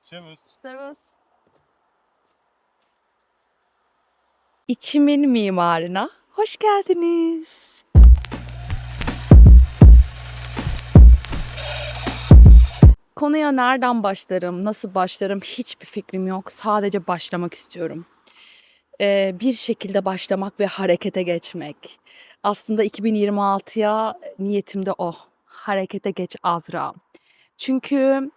Servus. Servus. İçimin mimarına hoş geldiniz. Konuya nereden başlarım, nasıl başlarım hiçbir fikrim yok. Sadece başlamak istiyorum. Bir şekilde başlamak ve harekete geçmek. Aslında 2026'ya niyetim de o. Harekete geç Azra. Çünkü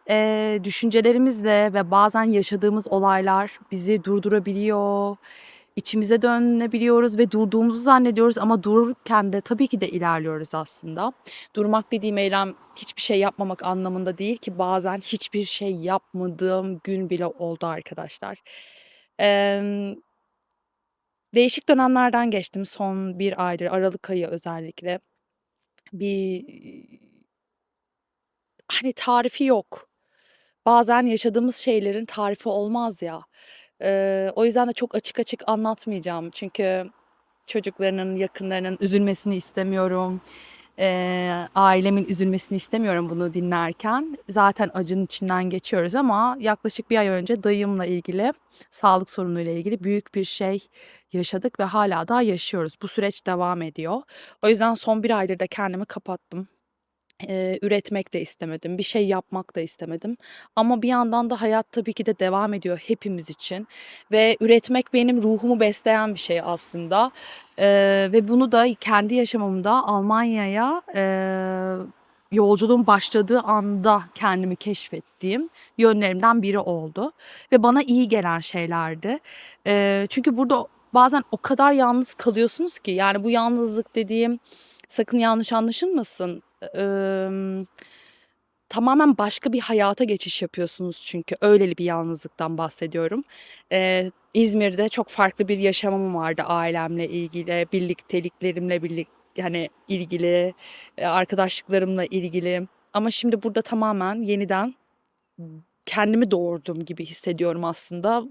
düşüncelerimizle ve bazen yaşadığımız olaylar bizi durdurabiliyor. İçimize dönebiliyoruz ve durduğumuzu zannediyoruz ama dururken de tabii ki de ilerliyoruz aslında. Durmak dediğim eylem hiçbir şey yapmamak anlamında değil ki bazen hiçbir şey yapmadığım gün bile oldu arkadaşlar. Eee, Değişik dönemlerden geçtim son bir aydır, Aralık ayı özellikle. Bir hani tarifi yok. Bazen yaşadığımız şeylerin tarifi olmaz ya. O yüzden de çok açık açık anlatmayacağım. Çünkü çocuklarının, yakınlarının üzülmesini istemiyorum. Ailemin üzülmesini istemiyorum bunu dinlerken. Zaten acının içinden geçiyoruz ama yaklaşık bir ay önce dayımla ilgili, sağlık sorunuyla ilgili büyük bir şey yaşadık ve hala daha yaşıyoruz. Bu süreç devam ediyor. O yüzden son bir aydır da kendimi kapattım. Üretmek de istemedim, bir şey yapmak da istemedim ama bir yandan da hayat tabii ki de devam ediyor hepimiz için ve üretmek benim ruhumu besleyen bir şey aslında. Ve bunu da kendi yaşamımda Almanya'ya, yolculuğum başladığı anda kendimi keşfettiğim yönlerimden biri oldu ve bana iyi gelen şeylerdi. Çünkü burada bazen o kadar yalnız kalıyorsunuz ki, yani bu yalnızlık dediğim, sakın yanlış anlaşılmasın, Emm, tamamen başka bir hayata geçiş yapıyorsunuz çünkü öyleli bir yalnızlıktan bahsediyorum. İzmir'de çok farklı bir yaşamım vardı ailemle ilgili, birlikteliklerimle hani, ilgili, arkadaşlıklarımla ilgili ama şimdi burada tamamen yeniden kendimi doğurdum gibi hissediyorum aslında.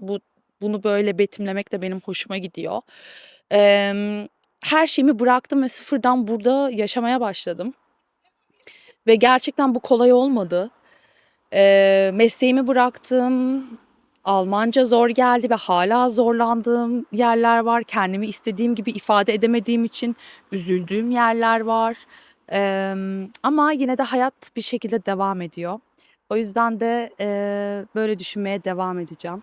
Bunu böyle betimlemek de benim hoşuma gidiyor. Her şeyimi bıraktım ve sıfırdan burada yaşamaya başladım. Ve gerçekten bu kolay olmadı. Mesleğimi bıraktım. Almanca zor geldi ve hala zorlandığım yerler var. Kendimi istediğim gibi ifade edemediğim için üzüldüğüm yerler var. Ama yine de hayat bir şekilde devam ediyor. O yüzden de böyle düşünmeye devam edeceğim.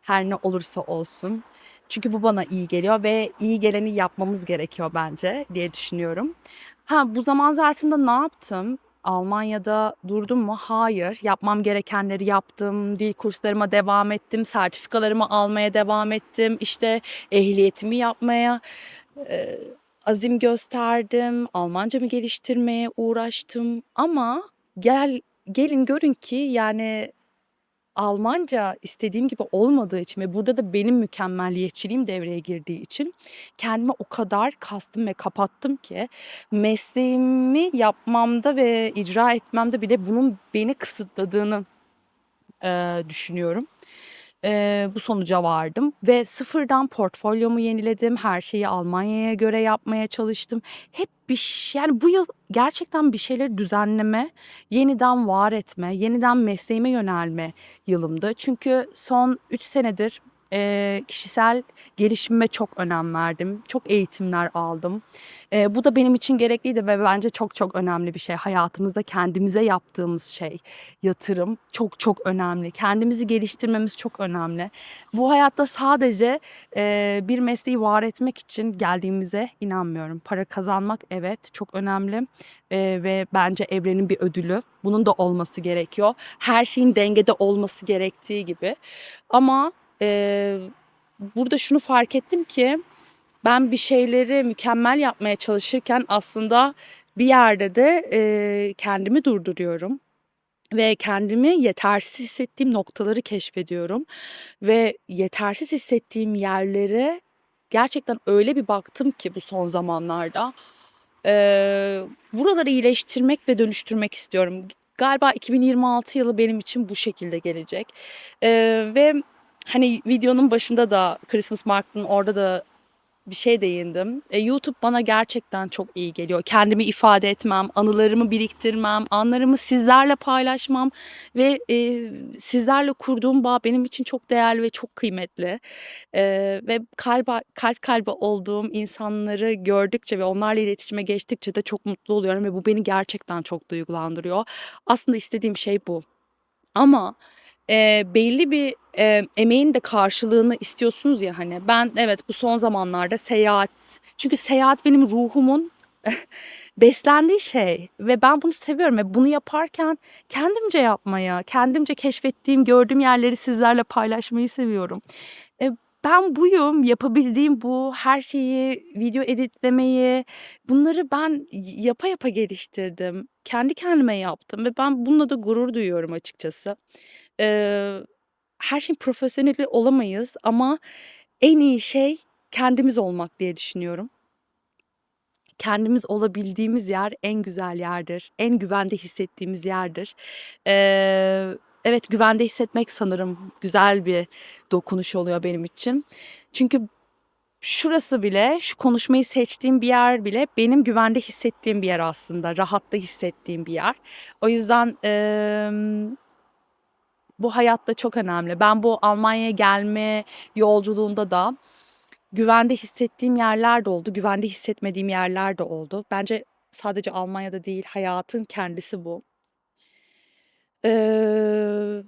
Her ne olursa olsun. Çünkü bu bana iyi geliyor ve iyi geleni yapmamız gerekiyor bence diye düşünüyorum. Ha, bu zaman zarfında ne yaptım? Almanya'da durdum mu? Hayır. Yapmam gerekenleri yaptım. Dil kurslarıma devam ettim. Sertifikalarımı almaya devam ettim. İşte ehliyetimi yapmaya e, azim gösterdim. Almancamı geliştirmeye uğraştım. Ama gelin görün ki yani Almanca istediğim gibi olmadığı için ve burada da benim mükemmeliyetçiliğim devreye girdiği için kendimi o kadar kastım ve kapattım ki mesleğimi yapmamda ve icra etmemde bile bunun beni kısıtladığını düşünüyorum. Bu sonuca vardım ve sıfırdan portfolyomu yeniledim. Her şeyi Almanya'ya göre yapmaya çalıştım. Hep yani bu yıl gerçekten bir şeyleri düzenleme, yeniden var etme, yeniden mesleğime yönelme yılımdı. Çünkü son 3 senedir kişisel gelişimime çok önem verdim. Çok eğitimler aldım. Bu da benim için gerekliydi ve bence çok çok önemli bir şey. Hayatımızda kendimize yaptığımız şey, yatırım çok çok önemli. Kendimizi geliştirmemiz çok önemli. Bu hayatta sadece bir mesleği var etmek için geldiğimize inanmıyorum. Para kazanmak evet çok önemli ve bence evrenin bir ödülü. Bunun da olması gerekiyor. Her şeyin dengede olması gerektiği gibi. Ama burada şunu fark ettim ki ben bir şeyleri mükemmel yapmaya çalışırken aslında bir yerde de kendimi durduruyorum ve kendimi yetersiz hissettiğim noktaları keşfediyorum ve yetersiz hissettiğim yerlere gerçekten öyle bir baktım ki bu son zamanlarda, buraları iyileştirmek ve dönüştürmek istiyorum. Galiba 2026 yılı benim için bu şekilde gelecek, ve hani videonun başında da Christmas Market'ın orada da bir şey değindim. YouTube bana gerçekten çok iyi geliyor. Kendimi ifade etmem, anılarımı biriktirmem, anlarımı sizlerle paylaşmam ve sizlerle kurduğum bağ benim için çok değerli ve çok kıymetli. Ve kalp kalbe olduğum insanları gördükçe ve onlarla iletişime geçtikçe de çok mutlu oluyorum ve bu beni gerçekten çok duygulandırıyor. Aslında istediğim şey bu. Ama belli bir emeğin de karşılığını istiyorsunuz ya hani. Ben evet bu son zamanlarda seyahat, çünkü seyahat benim ruhumun beslendiği şey ve ben bunu seviyorum ve bunu yaparken kendimce yapmaya, kendimce keşfettiğim, gördüğüm yerleri sizlerle paylaşmayı seviyorum. E, Ben buyum, yapabildiğim bu. Her şeyi, video editlemeyi, bunları ben yapa yapa geliştirdim. Kendi kendime yaptım ve ben bununla da gurur duyuyorum açıkçası. Eee, Her şeyin profesyoneli olamayız ama en iyi şey kendimiz olmak diye düşünüyorum. Kendimiz olabildiğimiz yer en güzel yerdir. En güvende hissettiğimiz yerdir. Evet, güvende hissetmek sanırım güzel bir dokunuş oluyor benim için. Çünkü şurası bile, şu konuşmayı seçtiğim bir yer bile benim güvende hissettiğim bir yer aslında. Rahatta hissettiğim bir yer. O yüzden bu hayatta çok önemli. Ben bu Almanya'ya gelme yolculuğunda da güvende hissettiğim yerler de oldu, güvende hissetmediğim yerler de oldu. Bence sadece Almanya'da değil, hayatın kendisi bu. Eee,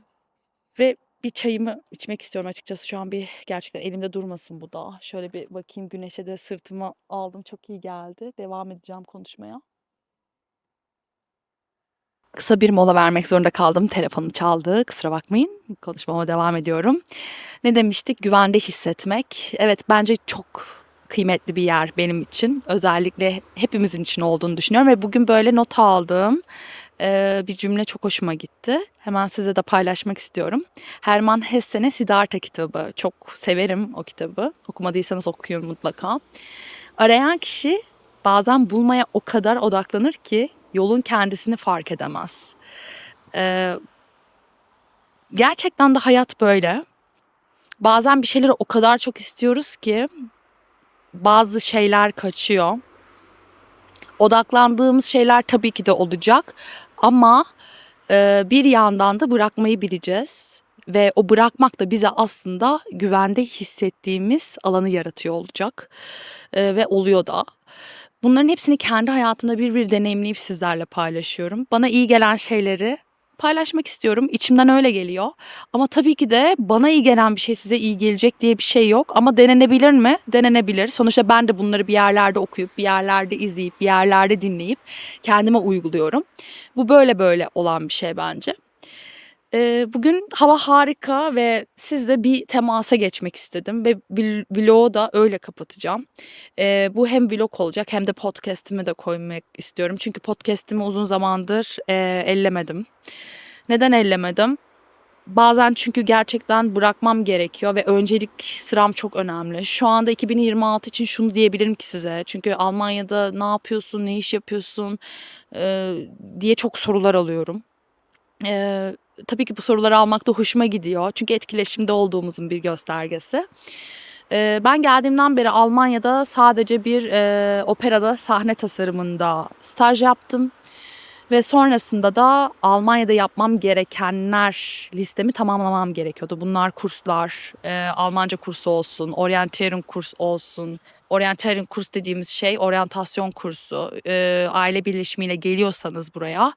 Ve bir çayımı içmek istiyorum açıkçası. Şu an bir gerçekten elimde durmasın bu da. Şöyle bir bakayım, güneşe de sırtımı aldım. Çok iyi geldi. Devam edeceğim konuşmaya. Kısa bir mola vermek zorunda kaldım. Telefonum çaldı. Kusura bakmayın. Konuşmama devam ediyorum. Ne demiştik? Güvende hissetmek. Evet, bence çok kıymetli bir yer benim için. Özellikle hepimizin için olduğunu düşünüyorum ve bugün böyle not aldığım bir cümle çok hoşuma gitti. Hemen size de paylaşmak istiyorum. Hermann Hesse'nin Siddhartha kitabı. Çok severim o kitabı. Okumadıysanız okuyun mutlaka. Arayan kişi bazen bulmaya o kadar odaklanır ki yolun kendisini fark edemez. Ee, Gerçekten de hayat böyle. Bazen bir şeyleri o kadar çok istiyoruz ki bazı şeyler kaçıyor. Odaklandığımız şeyler tabii ki de olacak ama bir yandan da bırakmayı bileceğiz. Ve o bırakmak da bize aslında güvende hissettiğimiz alanı yaratıyor olacak. Ve oluyor da. Bunların hepsini kendi hayatımda bir deneyimleyip sizlerle paylaşıyorum. Bana iyi gelen şeyleri paylaşmak istiyorum. İçimden öyle geliyor. Ama tabii ki de bana iyi gelen bir şey size iyi gelecek diye bir şey yok. Ama denenebilir mi? Denenebilir. Sonuçta ben de bunları bir yerlerde okuyup, bir yerlerde izleyip, bir yerlerde dinleyip kendime uyguluyorum. Bu böyle böyle olan bir şey bence. Bugün hava harika ve sizle bir temasa geçmek istedim ve vlogu da öyle kapatacağım. Bu hem vlog olacak hem de podcast'imi de koymak istiyorum. Çünkü podcast'imi uzun zamandır ellemedim. Neden ellemedim? Bazen çünkü gerçekten bırakmam gerekiyor ve öncelik sıram çok önemli. Şu anda 2026 için şunu diyebilirim ki size. Çünkü Almanya'da ne yapıyorsun, ne iş yapıyorsun diye çok sorular alıyorum. Tabii ki bu soruları almak da hoşuma gidiyor. Çünkü etkileşimde olduğumuzun bir göstergesi. Ben geldiğimden beri Almanya'da sadece bir operada sahne tasarımında staj yaptım. Ve sonrasında da Almanya'da yapmam gerekenler listemi tamamlamam gerekiyordu. Bunlar kurslar, Almanca kursu olsun, oryanteering kurs olsun. Oryanteering kurs dediğimiz şey oryantasyon kursu. Aile birleşimiyle geliyorsanız buraya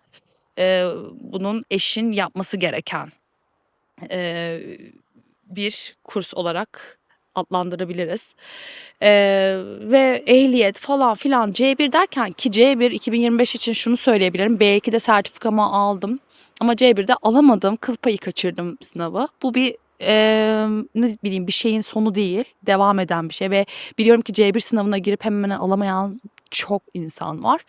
bunun eşin yapması gereken bir kurs olarak adlandırabiliriz. Ve ehliyet falan filan C1 derken ki C1 2025 için şunu söyleyebilirim. B2'de sertifikamı aldım ama C1'de alamadım. Kıl payı kaçırdım sınavı. Bu bir ne bileyim bir şeyin sonu değil. Devam eden bir şey ve biliyorum ki C1 sınavına girip hemen alamayan çok insan var.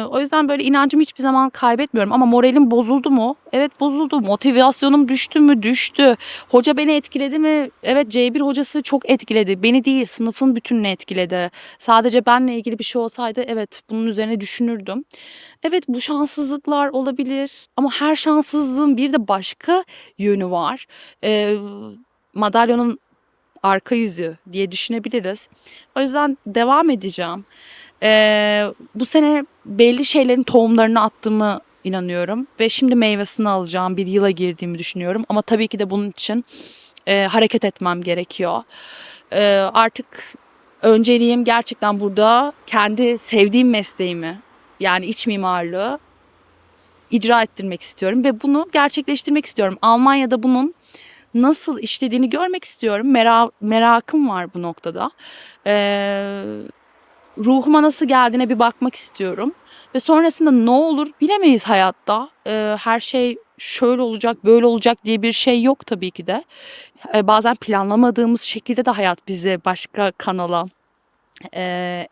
O yüzden böyle inancımı hiçbir zaman kaybetmiyorum ama moralim bozuldu mu? Evet bozuldu. Motivasyonum düştü mü? Düştü. Hoca beni etkiledi mi? Evet C1 hocası çok etkiledi. Beni değil sınıfın bütününü etkiledi. Sadece benle ilgili bir şey olsaydı evet bunun üzerine düşünürdüm. Evet bu şanssızlıklar olabilir ama her şanssızlığın bir de başka yönü var. Madalyonun arka yüzü diye düşünebiliriz. O yüzden devam edeceğim. Bu sene belli şeylerin tohumlarını attığımı inanıyorum ve şimdi meyvesini alacağım bir yıla girdiğimi düşünüyorum. Ama tabii ki de bunun için hareket etmem gerekiyor. Artık önceliğim gerçekten burada kendi sevdiğim mesleğimi, yani iç mimarlığı icra ettirmek istiyorum ve bunu gerçekleştirmek istiyorum. Almanya'da bunun nasıl işlediğini görmek istiyorum. Merakım var bu noktada. Ruhuma nasıl geldiğine bir bakmak istiyorum. Ve sonrasında ne olur bilemeyiz hayatta. Her şey şöyle olacak, böyle olacak diye bir şey yok tabii ki de. Bazen planlamadığımız şekilde de hayat bizi başka kanala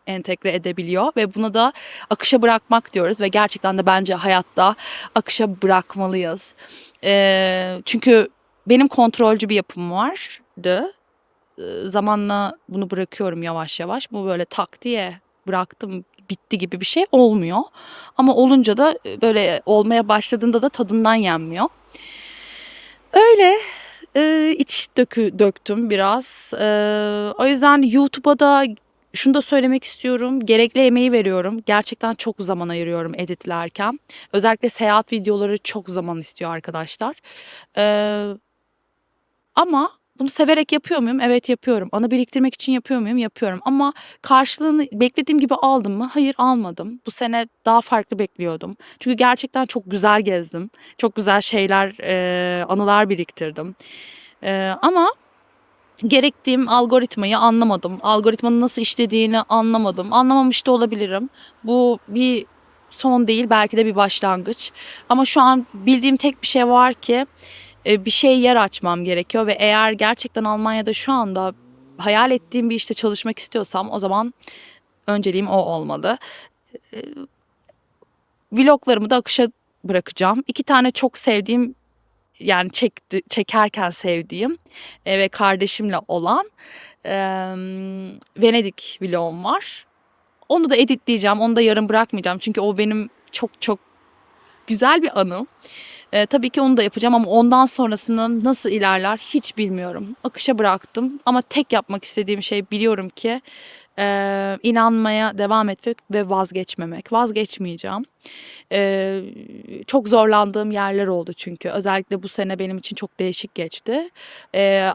entegre edebiliyor ve buna da akışa bırakmak diyoruz ve gerçekten de bence hayatta akışa bırakmalıyız. Çünkü benim kontrolcü bir yapım vardı. Zamanla bunu bırakıyorum yavaş yavaş. Bu böyle tak diye bıraktım bitti gibi bir şey olmuyor. Ama olunca da böyle olmaya başladığında da tadından yenmiyor. Öyle iç döktüm biraz. O yüzden YouTube'a da şunu da söylemek istiyorum. Gerekli emeği veriyorum. Gerçekten çok zaman ayırıyorum editlerken. Özellikle seyahat videoları çok zaman istiyor arkadaşlar. Ama bunu severek yapıyor muyum? Evet yapıyorum. Anı biriktirmek için yapıyor muyum? Yapıyorum. Ama karşılığını beklediğim gibi aldım mı? Hayır almadım. Bu sene daha farklı bekliyordum. Çünkü gerçekten çok güzel gezdim. Çok güzel şeyler, anılar biriktirdim. Ama gerektiğim algoritmayı anlamadım. Algoritmanın nasıl işlediğini anlamadım. Anlamamış da olabilirim. Bu bir son değil, belki de bir başlangıç. Ama şu an bildiğim tek bir şey var ki bir şey yer açmam gerekiyor ve eğer gerçekten Almanya'da şu anda hayal ettiğim bir işte çalışmak istiyorsam o zaman önceliğim o olmalı. Vloglarımı da akışa bırakacağım. 2 tane çok sevdiğim, yani çekerken sevdiğim ve kardeşimle olan Venedik vlogum var. Onu da editleyeceğim. Onu da yarım bırakmayacağım. Çünkü o benim çok çok güzel bir anım. Tabii ki onu da yapacağım ama ondan sonrasında nasıl ilerler hiç bilmiyorum. Akışa bıraktım ama tek yapmak istediğim şey biliyorum ki inanmaya devam etmek ve vazgeçmemek. Vazgeçmeyeceğim. Çok zorlandığım yerler oldu çünkü. Özellikle bu sene benim için çok değişik geçti.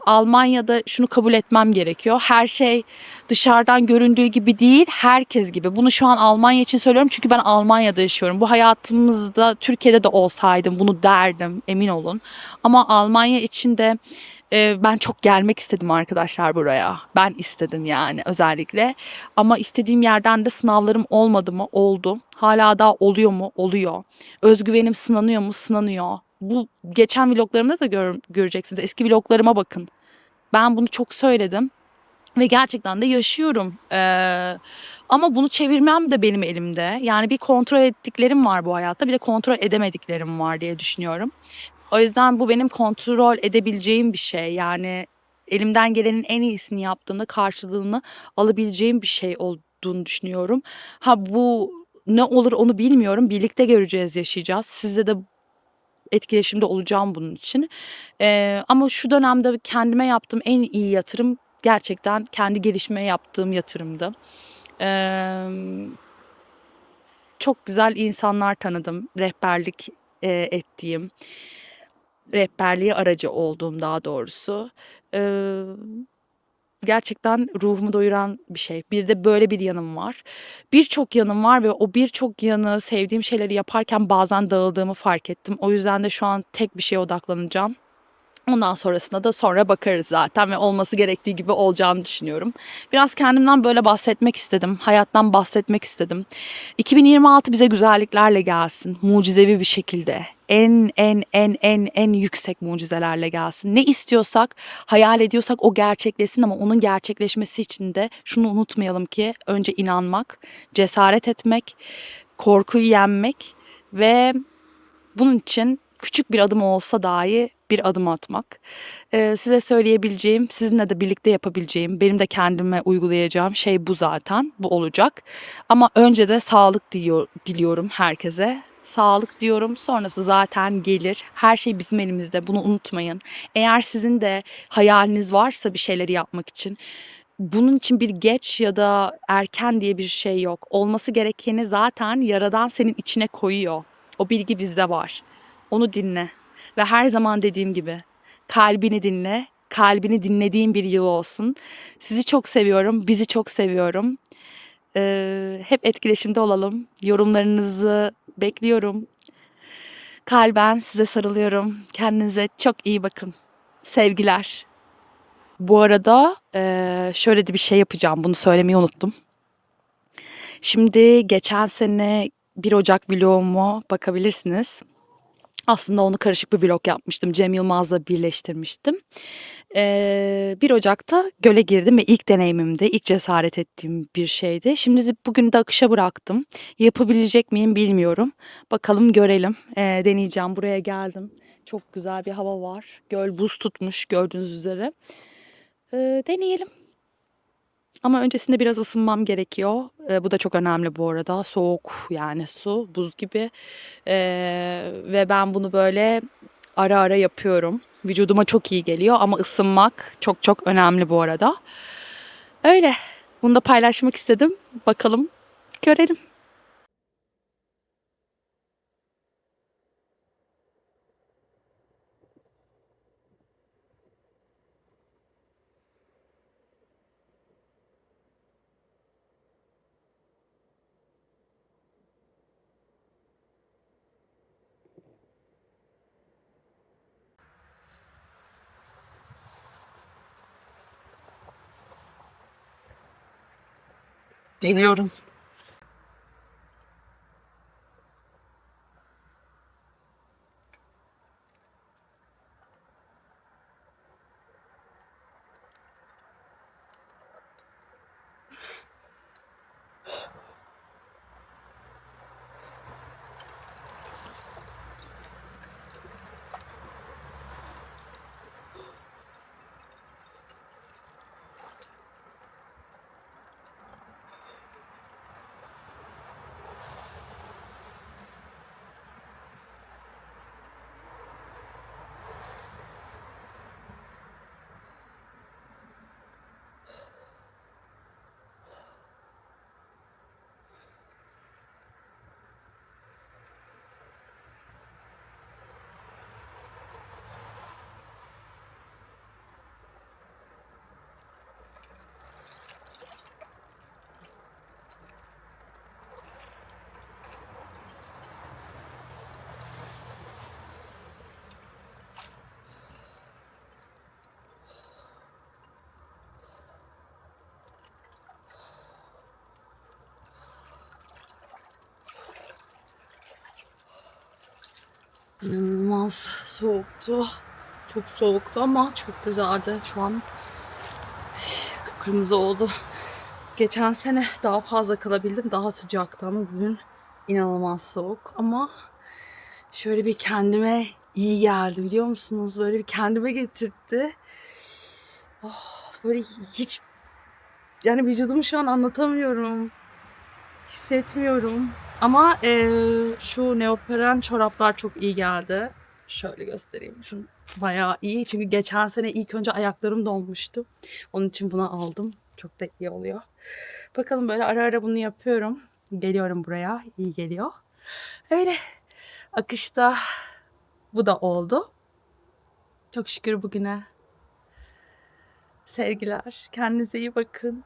Almanya'da şunu kabul etmem gerekiyor. Her şey dışarıdan göründüğü gibi değil, herkes gibi. Bunu şu an Almanya için söylüyorum çünkü ben Almanya'da yaşıyorum. Bu hayatımızda Türkiye'de de olsaydım bunu derdim, emin olun. Ama Almanya için de ben çok gelmek istedim arkadaşlar buraya. Ben istedim yani özellikle. Ama istediğim yerden de sınavlarım olmadı mı? Oldu. Hala daha oluyor mu? Oluyor. Özgüvenim sınanıyor mu? Sınanıyor. Bu geçen vloglarımda da göreceksiniz. Eski vloglarıma bakın. Ben bunu çok söyledim. Ve gerçekten de yaşıyorum. Ama bunu çevirmem de benim elimde. Yani bir kontrol ettiklerim var bu hayatta. Bir de kontrol edemediklerim var diye düşünüyorum. O yüzden bu benim kontrol edebileceğim bir şey. Yani elimden gelenin en iyisini yaptığımda karşılığını alabileceğim bir şey olduğunu düşünüyorum. Ha bu ne olur onu bilmiyorum. Birlikte göreceğiz, yaşayacağız. Sizle de etkileşimde olacağım bunun için. Ama şu dönemde kendime yaptığım en iyi yatırım gerçekten kendi gelişmeye yaptığım yatırımdı. Eee, Çok güzel insanlar tanıdım. Rehberlik ettiğim, rehberliğe aracı olduğum daha doğrusu. Eee, Gerçekten ruhumu doyuran bir şey. Bir de böyle bir yanım var. Birçok yanım var ve o birçok yanı sevdiğim şeyleri yaparken bazen dağıldığımı fark ettim. O yüzden de şu an tek bir şeye odaklanacağım. Ondan sonrasında da sonra bakarız zaten ve olması gerektiği gibi olacağını düşünüyorum. Biraz kendimden böyle bahsetmek istedim. Hayattan bahsetmek istedim. 2026 bize güzelliklerle gelsin. Mucizevi bir şekilde. En yüksek mucizelerle gelsin. Ne istiyorsak, hayal ediyorsak o gerçekleşsin ama onun gerçekleşmesi için de şunu unutmayalım ki önce inanmak, cesaret etmek, korkuyu yenmek ve bunun için küçük bir adım olsa dahi bir adım atmak. Size söyleyebileceğim, sizinle de birlikte yapabileceğim, benim de kendime uygulayacağım şey bu zaten. Bu olacak. Ama önce de sağlık diliyorum herkese. sağlık diyorum. Sonrası zaten gelir. Her şey bizim elimizde. Bunu unutmayın. Eğer sizin de hayaliniz varsa bir şeyleri yapmak için, bunun için bir geç ya da erken diye bir şey yok. Olması gerekeni zaten Yaradan senin içine koyuyor. O bilgi bizde var. Onu dinle. Ve her zaman dediğim gibi kalbini dinle. Kalbini dinlediğin bir yıl olsun. Sizi çok seviyorum. Bizi çok seviyorum. Hep etkileşimde olalım. Yorumlarınızı bekliyorum. Kalben size sarılıyorum. Kendinize çok iyi bakın. Sevgiler. Bu arada şöyle de bir şey yapacağım. Bunu söylemeyi unuttum. Şimdi geçen sene 1 Ocak vloguma bakabilirsiniz. Aslında onu karışık bir vlog yapmıştım. Cem Yılmaz'la birleştirmiştim. 1 Ocak'ta göle girdim ve ilk deneyimimdi. İlk cesaret ettiğim bir şeydi. Şimdi bugün de akışa bıraktım. Yapabilecek miyim bilmiyorum. Bakalım görelim. Deneyeceğim. Buraya geldim. Çok güzel bir hava var. Göl buz tutmuş gördüğünüz üzere. Deneyelim. Ama öncesinde biraz ısınmam gerekiyor. Bu da çok önemli bu arada. Soğuk yani su, buz gibi. Ve ben bunu böyle ara ara yapıyorum. Vücuduma çok iyi geliyor ama ısınmak çok çok önemli bu arada. Öyle. Bunu da paylaşmak istedim. Bakalım, görelim. Deniyorum. İnanılmaz soğuktu. Çok soğuktu ama çok güzeldi. Şu an kıpkırmızı oldu. Geçen sene daha fazla kalabildim. Daha sıcaktı ama bugün inanılmaz soğuk. Ama şöyle bir kendime iyi geldi biliyor musunuz? Böyle bir kendime getirdi. Oh, böyle hiç yani vücudumu şu an anlatamıyorum. Hissetmiyorum. Ama şu neopren çoraplar çok iyi geldi. Şöyle göstereyim. Şu bayağı iyi. Çünkü geçen sene ilk önce ayaklarım donmuştu. Onun için bunu aldım. Çok da iyi oluyor. Bakalım böyle ara ara bunu yapıyorum. Geliyorum buraya. İyi geliyor. Öyle akışta bu da oldu. Çok şükür bugüne. Sevgiler. Kendinize iyi bakın.